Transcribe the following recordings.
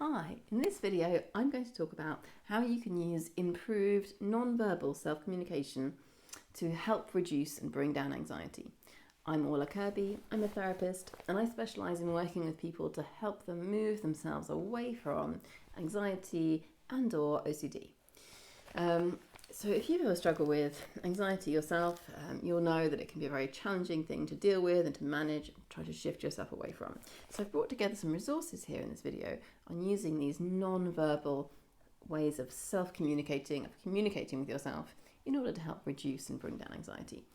Hi, in this video I'm going to talk about how you can use improved non-verbal self-communication to help reduce and bring down anxiety. I'm Orla Kirby, I'm a therapist, and I specialise in working with people to help them move themselves away from anxiety and or OCD. So if you ever struggle with anxiety yourself, you'll know that it can be a very challenging thing to deal with and to manage and try to shift yourself away from. So I've brought together some resources here in this video on using these non-verbal ways of self-communicating, of communicating with yourself in order to help reduce and bring down anxiety.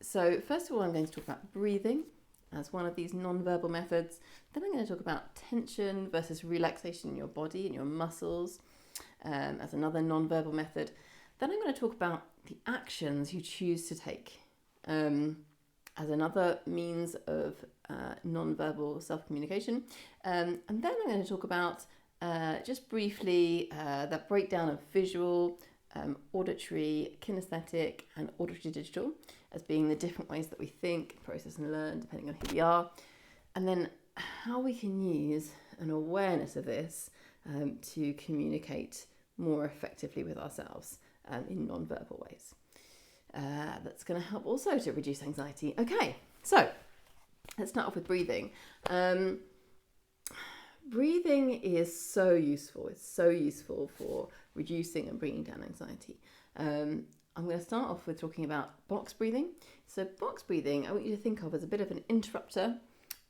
So first of all, I'm going to talk about breathing as one of these non-verbal methods. Then I'm going to talk about tension versus relaxation in your body and your muscles as another non-verbal method. Then I'm going to talk about the actions you choose to take as another means of non-verbal self-communication. And then I'm going to talk about just briefly that breakdown of visual, auditory, kinesthetic and auditory digital as being the different ways that we think, process and learn depending on who we are, and then how we can use an awareness of this to communicate more effectively with ourselves in non-verbal ways. That's going to help also to reduce anxiety. Okay, so let's start off with breathing. Breathing is so useful. It's so useful for reducing and bringing down anxiety. I'm going to start off with talking about box breathing. So box breathing, I want you to think of as a bit of an interrupter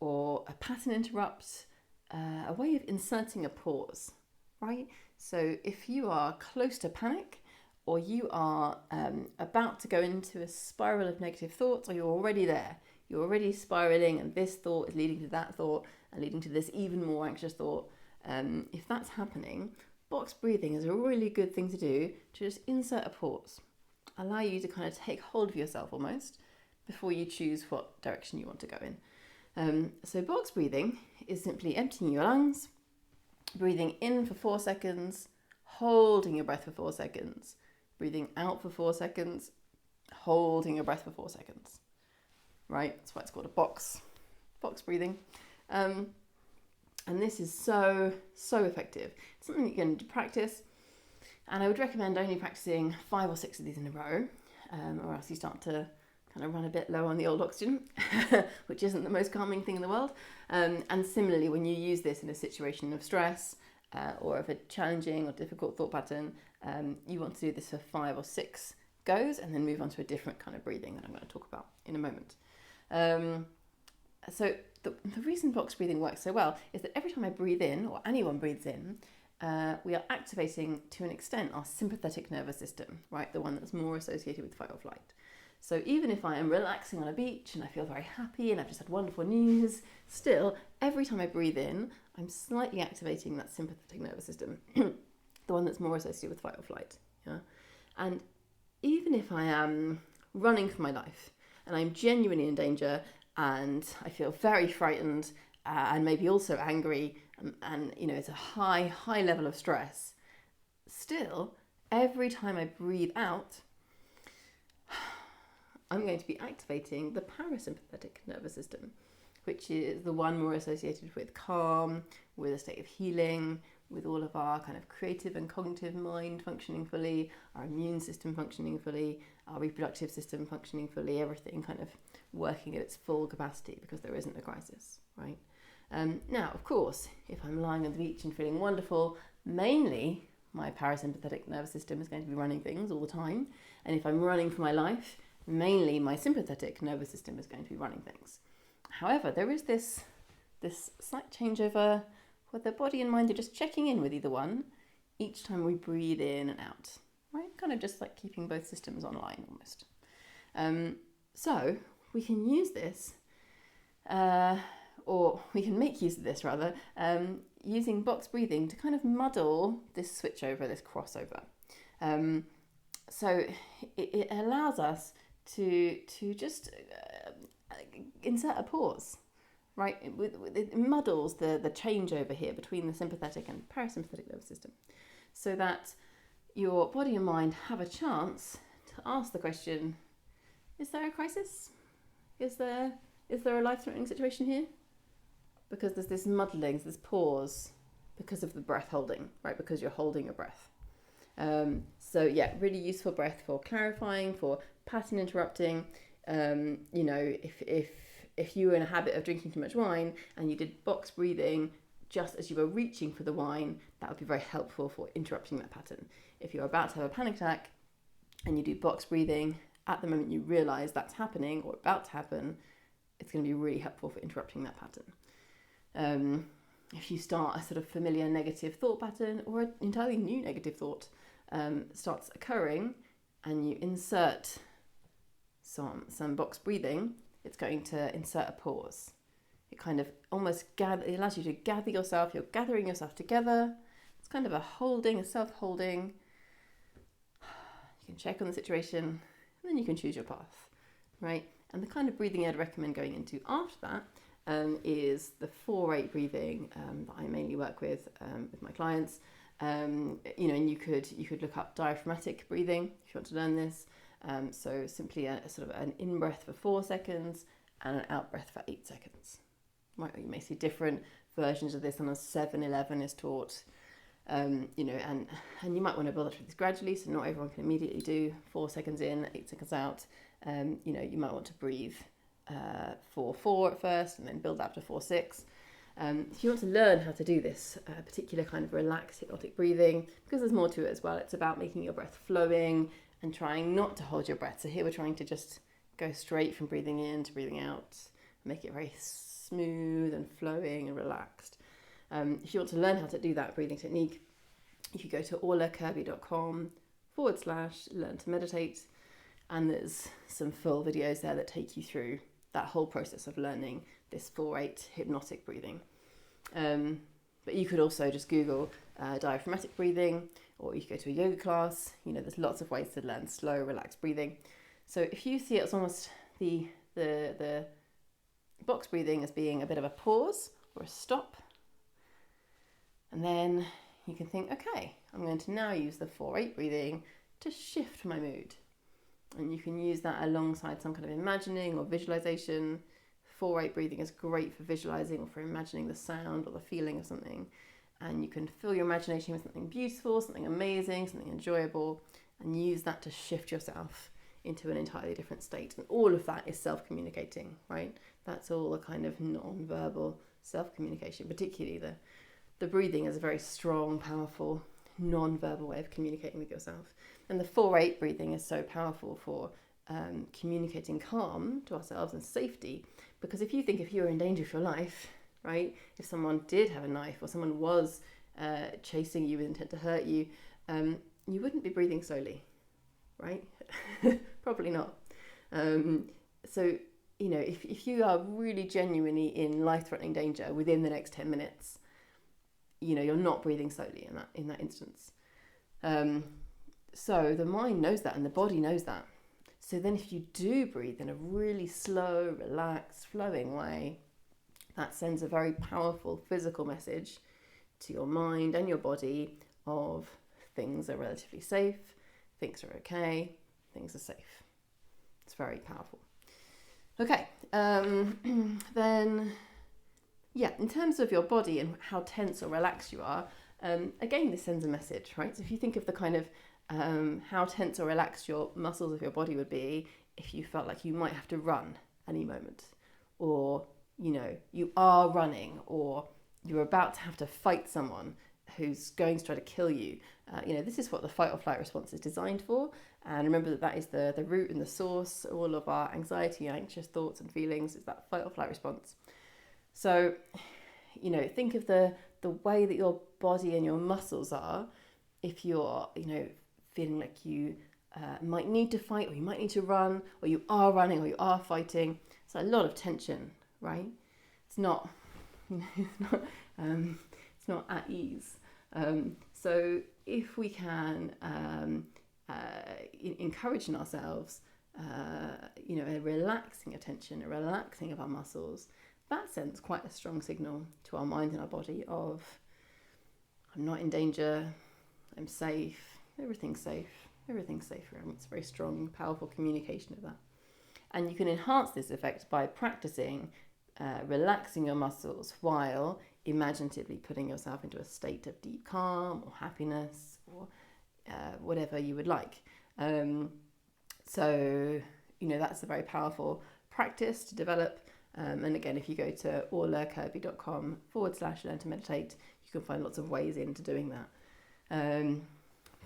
or a pattern interrupt, a way of inserting a pause, right? So if you are close to panic or you are about to go into a spiral of negative thoughts, or you're already there, you're already spiraling and this thought is leading to that thought and leading to this even more anxious thought. If that's happening, box breathing is a really good thing to do to just insert a pause. Allow you to kind of take hold of yourself almost before you choose what direction you want to go in. So box breathing is simply emptying your lungs, breathing in for 4 seconds, holding your breath for 4 seconds, breathing out for 4 seconds, holding your breath for 4 seconds. Right, that's why it's called a box breathing. And this is so effective. It's something you can practice, and I would recommend only practicing 5 or 6 of these in a row, or else you start to kind of run a bit low on the old oxygen, which isn't the most calming thing in the world. And similarly, when you use this in a situation of stress or of a challenging or difficult thought pattern, you want to do this for 5 or 6 goes and then move on to a different kind of breathing that I'm going to talk about in a moment. So the reason box breathing works so well is that every time I breathe in, or anyone breathes in, we are activating to an extent our sympathetic nervous system, right? The one that's more associated with fight or flight. So even if I am relaxing on a beach and I feel very happy and I've just had wonderful news, still, every time I breathe in, I'm slightly activating that sympathetic nervous system, the one that's more associated with fight or flight. Yeah? And even if I am running for my life and I'm genuinely in danger and I feel very frightened and maybe also angry and you know, it's a high level of stress, still, every time I breathe out, I'm going to be activating the parasympathetic nervous system, which is the one more associated with calm, with a state of healing, with all of our kind of creative and cognitive mind functioning fully, our immune system functioning fully, our reproductive system functioning fully, everything kind of working at its full capacity because there isn't a crisis, right? Now, of course, if I'm lying on the beach and feeling wonderful, mainly my parasympathetic nervous system is going to be running things all the time. And if I'm running for my life, mainly my sympathetic nervous system is going to be running things. However, there is this slight changeover where the body and mind are just checking in with either one each time we breathe in and out, right? Kind of just like keeping both systems online almost. So we can use this, or we can make use of this rather, using box breathing to kind of muddle this switchover, this crossover. So it allows us to just insert a pause, right? It muddles the changeover here between the sympathetic and parasympathetic nervous system, so that your body and mind have a chance to ask the question, is there a crisis? Is there a life-threatening situation here? Because there's this muddling, this pause because of the breath holding, right? Because you're holding your breath. So yeah, really useful breath for clarifying, for pattern interrupting. If you were in a habit of drinking too much wine and you did box breathing just as you were reaching for the wine, that would be very helpful for interrupting that pattern. If you're about to have a panic attack and you do box breathing at the moment you realize that's happening or about to happen, it's going to be really helpful for interrupting that pattern. If you start a sort of familiar negative thought pattern or an entirely new negative thought starts occurring and you insert some box breathing, it's going to insert a pause. It kind of almost it allows you to gather yourself, you're gathering yourself together. It's kind of a self-holding. You can check on the situation and then you can choose your path, right? And the kind of breathing I'd recommend going into after that is the 4-8 breathing that I mainly work with my clients. And you could look up diaphragmatic breathing if you want to learn this. So simply a sort of an in-breath for 4 seconds and an out-breath for 8 seconds. Right, you may see different versions of this on a 7-11 is taught. And you might want to build up to this gradually, so not everyone can immediately do 4 seconds in, 8 seconds out. You might want to breathe 4-4 at first and then build up to 4-6. If you want to learn how to do this particular kind of relaxed hypnotic breathing, because there's more to it as well, it's about making your breath flowing and trying not to hold your breath. So here we're trying to just go straight from breathing in to breathing out, make it very smooth and flowing and relaxed. If you want to learn how to do that breathing technique, you could go to aulakirby.com/learn to meditate, and there's some full videos there that take you through that whole process of learning this 4-8 hypnotic breathing. But you could also just Google diaphragmatic breathing, or you could go to a yoga class. There's lots of ways to learn slow, relaxed breathing. So if you see it as almost the box breathing as being a bit of a pause or a stop, and then you can think, okay, I'm going to now use the 4-8 breathing to shift my mood. And you can use that alongside some kind of imagining or visualization. 4-8 breathing is great for visualizing or for imagining the sound or the feeling of something. And you can fill your imagination with something beautiful, something amazing, something enjoyable, and use that to shift yourself into an entirely different state. And all of that is self-communicating, right? That's all a kind of non-verbal self-communication. Particularly the breathing is a very strong, powerful, non-verbal way of communicating with yourself. And the 4-8 breathing is so powerful for communicating calm to ourselves and safety. Because if you were in danger of your life, right? If someone did have a knife or someone was chasing you with intent to hurt you, you wouldn't be breathing slowly, right? Probably not. So, if you are really genuinely in life-threatening danger within the next 10 minutes, you're not breathing slowly in that instance. So the mind knows that and the body knows that. So then if you do breathe in a really slow, relaxed, flowing way, that sends a very powerful physical message to your mind and your body of things are relatively safe, things are okay, things are safe. It's very powerful. Okay, then, in terms of your body and how tense or relaxed you are, again, this sends a message, right? So if you think of the kind of how tense or relaxed your muscles of your body would be if you felt like you might have to run any moment, or you are running, or you're about to have to fight someone who's going to try to kill you. This is what the fight or flight response is designed for. And remember that is the root and the source of all of our anxiety, anxious thoughts and feelings, is that fight or flight response. So, think of the way that your body and your muscles are if you're, feeling like you might need to fight, or you might need to run, or you are running, or you are fighting. It's a lot of tension, right? It's not at ease. So if we can encourage in ourselves, a relaxing attention, a relaxing of our muscles, that sends quite a strong signal to our mind and our body of, I'm not in danger, I'm safe, everything's safe. It's a very strong, powerful communication of that. And you can enhance this effect by practicing relaxing your muscles while imaginatively putting yourself into a state of deep calm or happiness or whatever you would like. So, that's a very powerful practice to develop. And again, if you go to orlakirby.com/learn to meditate, you can find lots of ways into doing that.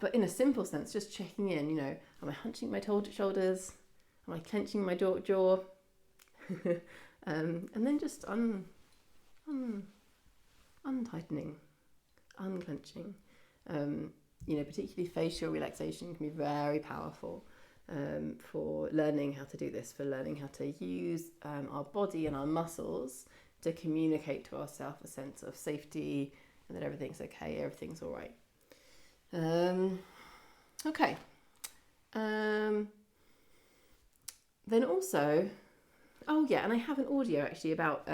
But in a simple sense, just checking in, am I hunching my shoulders? Am I clenching my jaw? And then just untightening, unclenching. Particularly facial relaxation can be very powerful for learning how to do this, for learning how to use our body and our muscles to communicate to ourselves a sense of safety and that everything's okay, everything's all right. Okay. Then also, and I have an audio actually about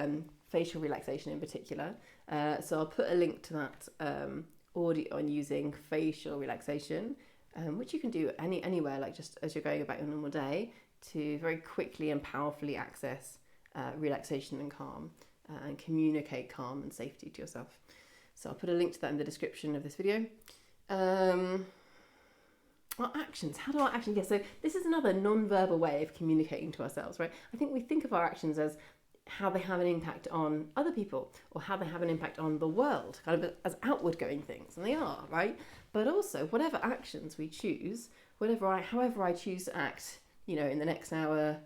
facial relaxation in particular. So I'll put a link to that audio on using facial relaxation, which you can do anywhere, like just as you're going about your normal day, to very quickly and powerfully access relaxation and calm and communicate calm and safety to yourself. So I'll put a link to that in the description of this video. Our actions. How do our actions? Yeah, so this is another non-verbal way of communicating to ourselves, right? I think we think of our actions as how they have an impact on other people or how they have an impact on the world, kind of as outward going things, and they are, right? But also, whatever actions we choose, however I choose to act, in the next hour,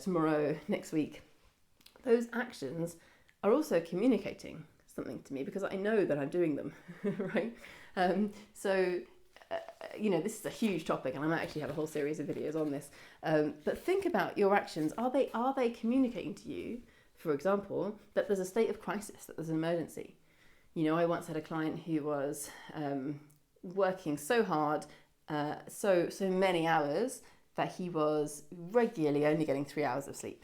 tomorrow, next week, those actions are also communicating something to me because I know that I'm doing them, right? This is a huge topic, and I might actually have a whole series of videos on this. But think about your actions. Are they communicating to you, for example, that there's a state of crisis, that there's an emergency? I once had a client who was working so hard, so many hours, that he was regularly only getting 3 hours of sleep,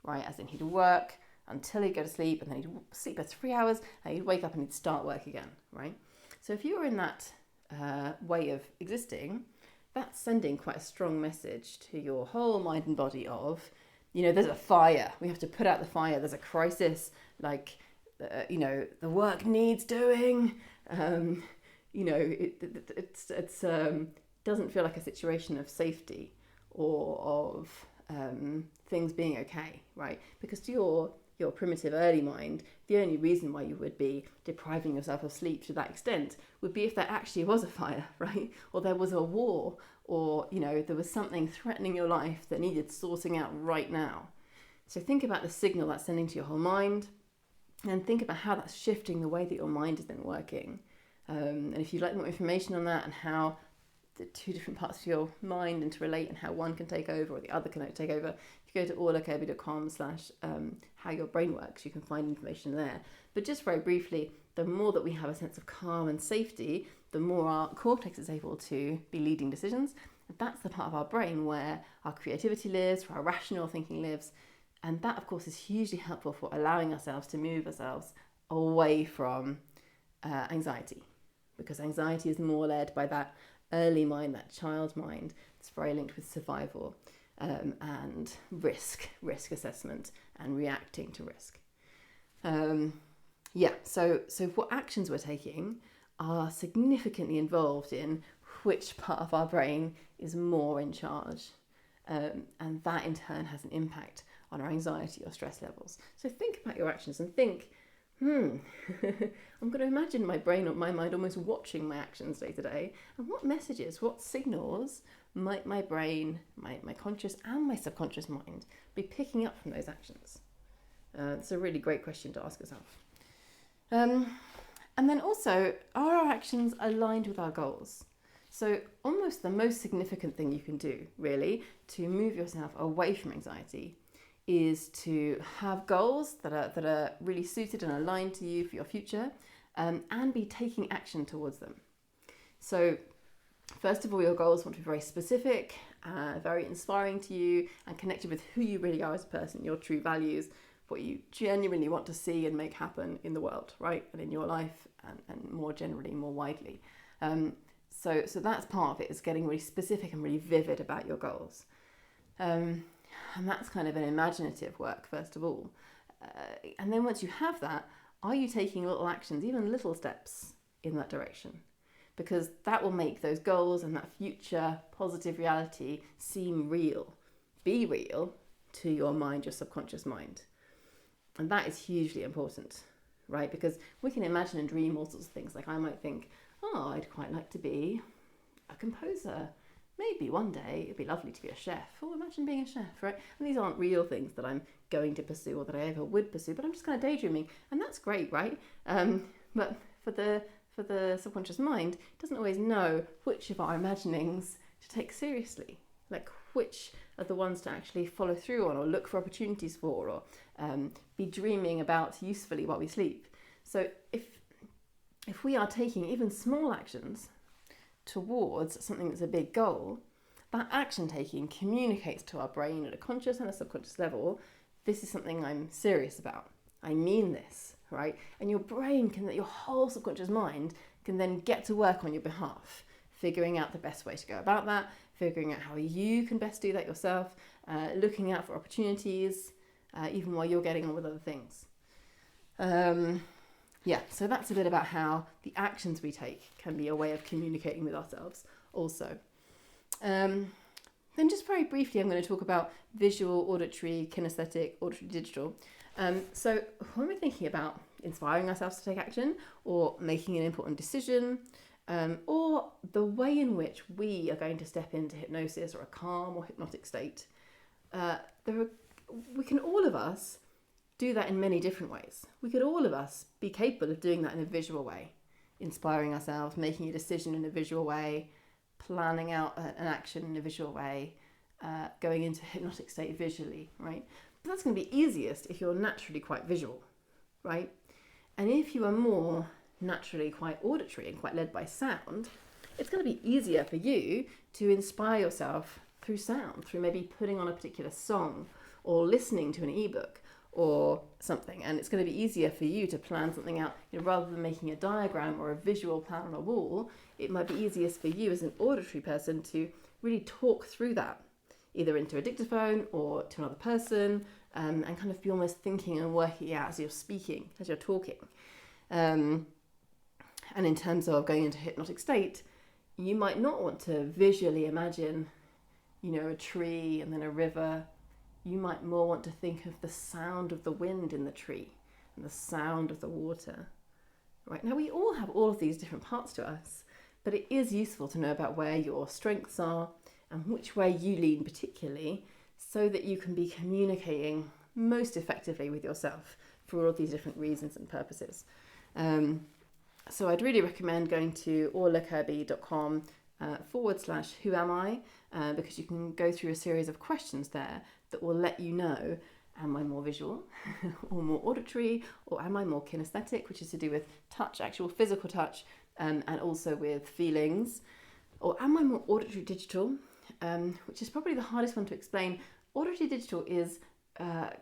right? As in, he'd work until he'd go to sleep, and then he'd sleep for 3 hours, and he'd wake up and he'd start work again, right? So if you were in that way of existing, that's sending quite a strong message to your whole mind and body of, there's a fire, we have to put out the fire, there's a crisis, like, the work needs doing, it doesn't feel like a situation of safety or of things being okay, right? Because to your primitive early mind, the only reason why you would be depriving yourself of sleep to that extent would be if there actually was a fire, right? Or there was a war, or, there was something threatening your life that needed sorting out right now. So think about the signal that's sending to your whole mind, and think about how that's shifting the way that your mind is then working. And if you'd like more information on that and how the two different parts of your mind interrelate and how one can take over or the other can take over, if you go to orlakirby.com/how your brain works, you can find information there. But just very briefly, the more that we have a sense of calm and safety, the more our cortex is able to be leading decisions. And that's the part of our brain where our creativity lives, where our rational thinking lives. And that, of course, is hugely helpful for allowing ourselves to move ourselves away from anxiety, because anxiety is more led by that early mind, that child mind. It's very linked with survival and risk assessment and reacting to risk. So what actions we're taking are significantly involved in which part of our brain is more in charge. And that in turn has an impact on our anxiety or stress levels. So think about your actions and think, I'm going to imagine my brain or my mind almost watching my actions day to day. And what messages, what signals might my brain, my conscious and my subconscious mind be picking up from those actions? It's a really great question to ask yourself. And then also, are our actions aligned with our goals? So almost the most significant thing you can do, really, to move yourself away from anxiety is to have goals that are really suited and aligned to you for your future, and be taking action towards them. So first of all, your goals want to be very specific, very inspiring to you, and connected with who you really are as a person, your true values, what you genuinely want to see and make happen in the world, right? And in your life, and more generally, more widely. So that's part of it, is getting really specific and really vivid about your goals. And that's kind of an imaginative work, first of all. And then once you have that, are you taking little actions, even little steps in that direction? Because that will make those goals and that future positive reality seem real, be real to your mind, your subconscious mind. And that is hugely important, right? Because we can imagine and dream all sorts of things. Like I might think, oh, I'd quite like to be a composer. Maybe one day it'd be lovely to be a chef. Oh, imagine being a chef, right? And these aren't real things that I'm going to pursue or that I ever would pursue, but I'm just kind of daydreaming. And that's great, right? But for the subconscious mind, it doesn't always know which of our imaginings to take seriously. Like which are the ones to actually follow through on or look for opportunities for or be dreaming about usefully while we sleep. So if we are taking even small actions towards something that's a big goal, that action taking communicates to our brain at a conscious and a subconscious level, this is something I'm serious about. I mean this, right? And your brain your whole subconscious mind can then get to work on your behalf, figuring out the best way to go about that, figuring out how you can best do that yourself, looking out for opportunities, even while you're getting on with other things. So that's a bit about how the actions we take can be a way of communicating with ourselves also. Then just very briefly, I'm going to talk about visual, auditory, kinesthetic, auditory, digital. So when we're thinking about inspiring ourselves to take action or making an important decision, or the way in which we are going to step into hypnosis or a calm or hypnotic state, we can all of us do that in many different ways. We could all of us be capable of doing that in a visual way, inspiring ourselves, making a decision in a visual way, planning out an action in a visual way, going into a hypnotic state visually, right? But that's going to be easiest if you're naturally quite visual, right? And if you are more naturally quite auditory and quite led by sound, it's going to be easier for you to inspire yourself through sound, through maybe putting on a particular song or listening to an ebook or something. And it's going to be easier for you to plan something out, rather than making a diagram or a visual plan on a wall. It might be easiest for you as an auditory person to really talk through that, either into a dictaphone or to another person, and kind of be almost thinking and working out as you're speaking, as you're talking. And in terms of going into hypnotic state, you might not want to visually imagine, a tree and then a river. You might more want to think of the sound of the wind in the tree and the sound of the water. Right, now we all have all of these different parts to us, but it is useful to know about where your strengths are and which way you lean particularly, so that you can be communicating most effectively with yourself for all of these different reasons and purposes. So I'd really recommend going to orlakirby.com /who am I, because you can go through a series of questions there that will let you know, am I more visual or more auditory, or am I more kinesthetic, which is to do with touch, actual physical touch, and also with feelings, or am I more auditory digital, which is probably the hardest one to explain. Auditory digital is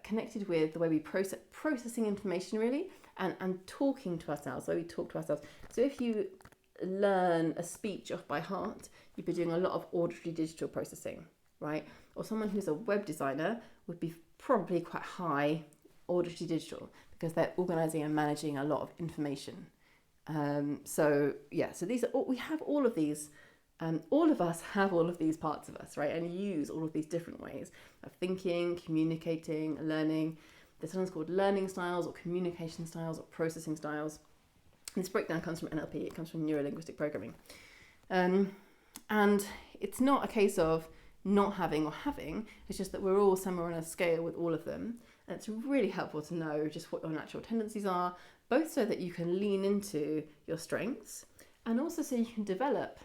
connected with the way we processing information really, and talking to ourselves, the way we talk to ourselves. So if you learn a speech off by heart, you'd be doing a lot of auditory digital processing, right? Or someone who's a web designer would be probably quite high auditory digital, because they're organising and managing a lot of information. So these are we have all of these. All of us have all of these parts of us, right? And use all of these different ways of thinking, communicating, learning. There's sometimes called learning styles or communication styles or processing styles. This breakdown comes from NLP, it comes from neuro-linguistic programming. And it's not a case of not having or having, it's just that we're all somewhere on a scale with all of them. And it's really helpful to know just what your natural tendencies are, both so that you can lean into your strengths, and also so you can develop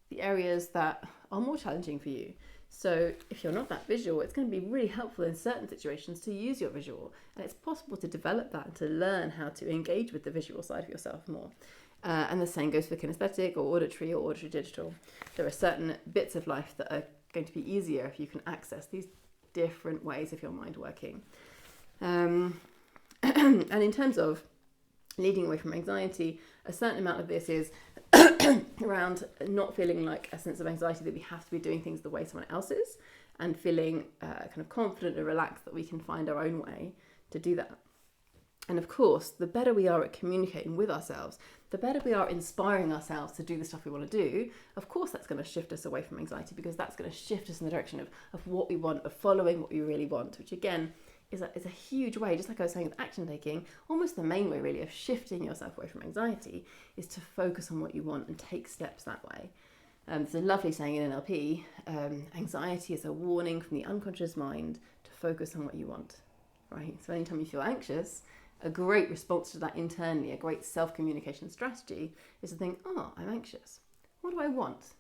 the areas that are more challenging for you. So if you're not that visual, it's going to be really helpful in certain situations to use your visual. And it's possible to develop that and to learn how to engage with the visual side of yourself more. And the same goes for kinesthetic or auditory digital. There are certain bits of life that are going to be easier if you can access these different ways of your mind working. And in terms of leading away from anxiety, a certain amount of this is around not feeling like a sense of anxiety that we have to be doing things the way someone else is, and feeling kind of confident and relaxed that we can find our own way to do that. And of course, the better we are at communicating with ourselves, the better we are inspiring ourselves to do the stuff we want to do, of course that's going to shift us away from anxiety, because that's going to shift us in the direction of what we want, of following what we really want, which again is a huge way, just like I was saying with action taking, almost the main way really of shifting yourself away from anxiety is to focus on what you want and take steps that way. There's a lovely saying in NLP, anxiety is a warning from the unconscious mind to focus on what you want, right? So anytime you feel anxious, a great response to that internally, a great self-communication strategy is to think, oh, I'm anxious. What do I want?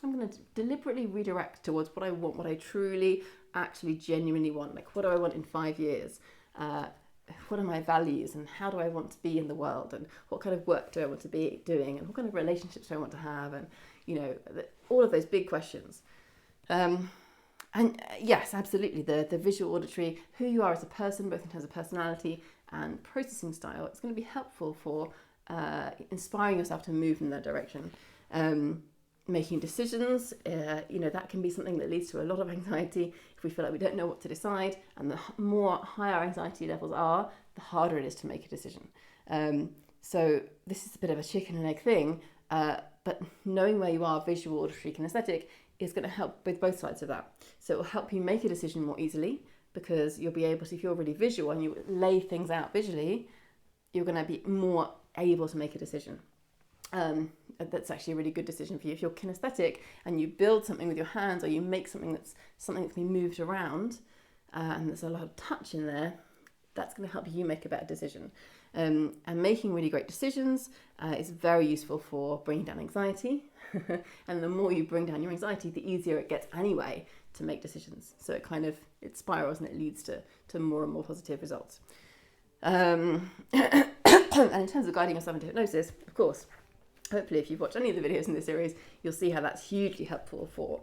I'm going to deliberately redirect towards what I want, what I truly, actually, genuinely want. Like, what do I want in 5 years? What are my values, and how do I want to be in the world? And what kind of work do I want to be doing? And what kind of relationships do I want to have? And, you know, all of those big questions. And yes, absolutely, the visual, auditory, who you are as a person, both in terms of personality and processing style, it's going to be helpful for inspiring yourself to move in that direction. Making decisions, that can be something that leads to a lot of anxiety if we feel like we don't know what to decide, and the more higher our anxiety levels are, the harder it is to make a decision. So this is a bit of a chicken and egg thing, but knowing where you are, visual, auditory, kinesthetic, is going to help with both sides of that. So it will help you make a decision more easily, because you'll be able to, if you're really visual and you lay things out visually, you're going to be more able to make a decision. That's actually a really good decision for you. If you're kinesthetic and you build something with your hands, or you make something that can be moved around, and there's a lot of touch in there, that's going to help you make a better decision. And making really great decisions is very useful for bringing down anxiety. And the more you bring down your anxiety, the easier it gets anyway to make decisions. So it spirals and it leads to more and more positive results. And in terms of guiding yourself into hypnosis, of course, hopefully if you've watched any of the videos in this series, you'll see how that's hugely helpful for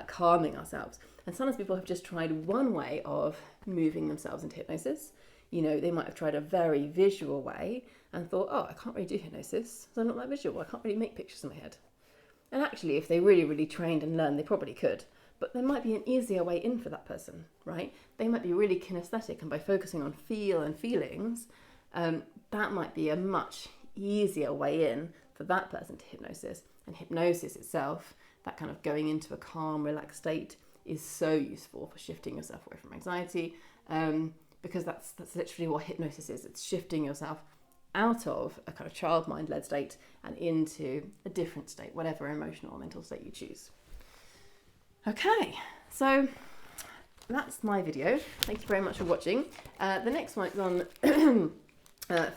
calming ourselves. And sometimes people have just tried one way of moving themselves into hypnosis. They might have tried a very visual way and thought, oh, I can't really do hypnosis, so I'm not that visual, I can't really make pictures in my head. And actually, if they really, really trained and learned, they probably could. But there might be an easier way in for that person, right? They might be really kinesthetic, and by focusing on feel and feelings, that might be a much easier way in for that person to hypnosis. And hypnosis itself, that kind of going into a calm, relaxed state, is so useful for shifting yourself away from anxiety, because that's literally what hypnosis is. It's shifting yourself out of a kind of child mind-led state and into a different state, whatever emotional or mental state you choose. Okay, so that's my video. Thank you very much for watching. The next one is on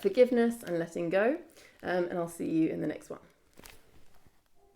forgiveness and letting go, and I'll see you in the next one.